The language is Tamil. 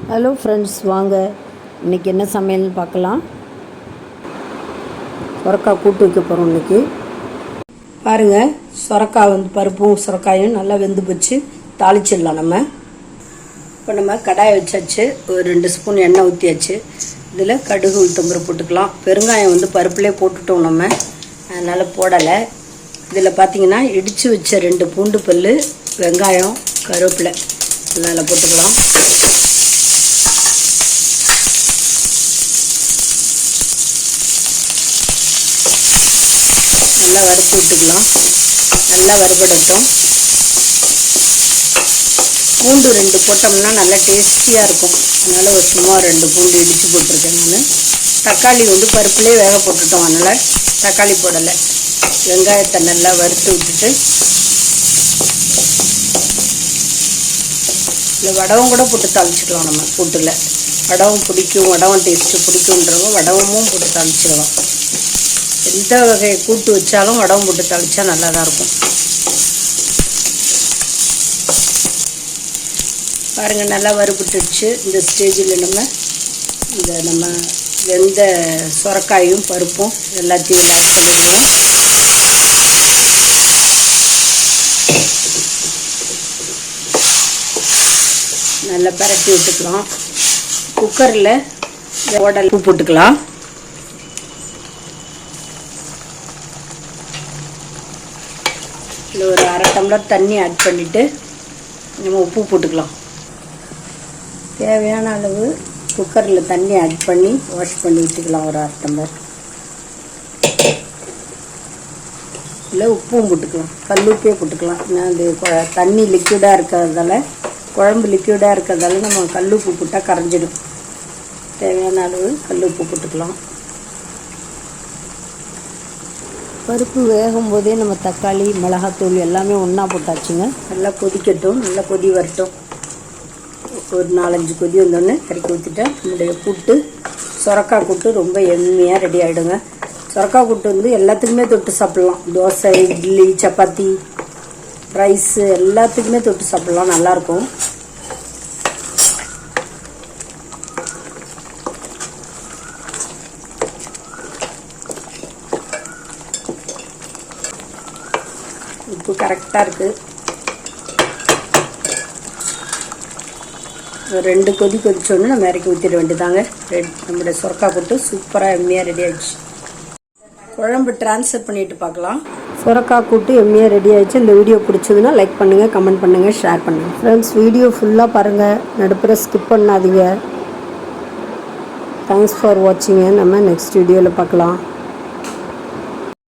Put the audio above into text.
ஹலோ ஃப்ரெண்ட்ஸ், வாங்க இன்றைக்கி என்ன சமையல்னு பார்க்கலாம். சுரக்காய் கூட்டு வைக்க போகிறோம் இன்றைக்கி. பாருங்கள், சுரக்காய் பருப்பும் சுரக்காயும் நல்லா வெந்து போச்சு. தாளிச்சிடலாம் நம்ம. இப்போ நம்ம கடாயை வச்சாச்சு. ஒரு 2 ஸ்பூன் எண்ணெய் ஊற்றியாச்சு. இதில் கடுகு உளுத்தம்பருப்பு போட்டுக்கலாம். பெருங்காயம் பருப்புலேயே போட்டுட்டோம் நம்ம, அதனால் போடலை. இதில் பார்த்திங்கன்னா இடித்து வச்ச 2 பூண்டு பல், வெங்காயம், கருவேப்பிலை நல்லா போட்டுக்கலாம். நல்லா வறுத்து விட்டுக்கலாம். நல்லா வறுபடட்டும். பூண்டு 2 போட்டோம்னா நல்லா டேஸ்டியாக இருக்கும். அதனால் ஒரு சும்மா 2 பூண்டு இடித்து போட்டிருக்கேன் நான். தக்காளி பருப்புலேயே வேக போட்டுட்டோம், அதனால் தக்காளி போடலை. வெங்காயத்தை நல்லா வறுத்து விட்டுட்டு இல்லை வடகம் கூட போட்டு தாளிச்சிக்கலாம். நம்ம கூட்டில் வடகம் பிடிக்கும், வடகம் டேஸ்ட்டு பிடிக்குன்றவங்க வடகமும் போட்டு தாளிச்சிடலாம். எந்த வகை கூட்டு வச்சாலும் வடகம் போட்டு தாளித்தா நல்லா தான் இருக்கும். பாருங்கள், நல்லா வறுபட்டுடுச்சு. இந்த ஸ்டேஜில் நம்ம வெந்த சுரக்காயும் பருப்பும் எல்லாத்தையும் ஆட் பண்ணிடலாம். நல்லா பரட்டி விட்டுக்கலாம். குக்கரில் உப்பு போட்டுக்கலாம். இதில் ஒரு 1/2 டம்ளர் தண்ணி ஆட் பண்ணிவிட்டு நம்ம உப்பு போட்டுக்கலாம். தேவையான அளவு குக்கரில் தண்ணி ஆட் பண்ணி வாஷ் பண்ணி விட்டுக்கலாம். ஒரு 1/2 டம்ளர். இல்லை உப்பும் போட்டுக்கலாம், கல் உப்பே போட்டுக்கலாம். ஏன்னா அது தண்ணி லிக்விடாக இருக்கிறதால, குழம்பு லிக்விடாக இருக்கிறதால நம்ம கல் உப்பு போட்டால் கரைஞ்சிடும். தேவையான அளவு கல் உப்பு போட்டுக்கலாம். பருப்பு வேகும் போதே நம்ம தக்காளி, மிளகாத்தூள் எல்லாமே ஒன்றா போட்டாச்சுங்க. நல்லா கொதிக்கட்டும், நல்லா கொதி வரட்டும். ஒரு 4-5 கொதி வந்தோடனே கறிக்கு ஊற்றிட்டா நம்முடைய கூட்டு, சுரக்காய் கூட்டு ரொம்ப எளிமையாக ரெடி ஆகிடுங்க. சுரக்காய் கூட்டு எல்லாத்துக்குமே தொட்டு சாப்பிட்லாம். தோசை, இட்லி, சப்பாத்தி, ரைஸு எல்லாத்துக்குமே தொட்டு சாப்பிட்லாம், நல்லாயிருக்கும். உப்பு கரெக்டாக இருக்குது. ஒரு 2 கொதி கொதிச்சோன்னு நம்ம இறக்கி ஊற்றிட வேண்டியதாங்க. நம்மளுடைய சுரக்காய் போட்டு சூப்பராக எம்மியாக ரெடி ஆகிடுச்சு. குழம்பு ட்ரான்ஸ்ஃபர் பண்ணிட்டு பார்க்கலாம். சுரக்காய் கூட்டு எம்மியாக ரெடி ஆகிடுச்சு. இந்த வீடியோ பிடிச்சதுன்னா லைக் பண்ணுங்கள், கமெண்ட் பண்ணுங்கள், ஷேர் பண்ணுங்கள். ஃப்ரெண்ட்ஸ், வீடியோ ஃபுல்லாக பாருங்கள், நடுப்புற ஸ்கிப் பண்ணாதீங்க. Thanks for வாட்சிங்க. நம்ம நெக்ஸ்ட் வீடியோவில் பார்க்கலாம்.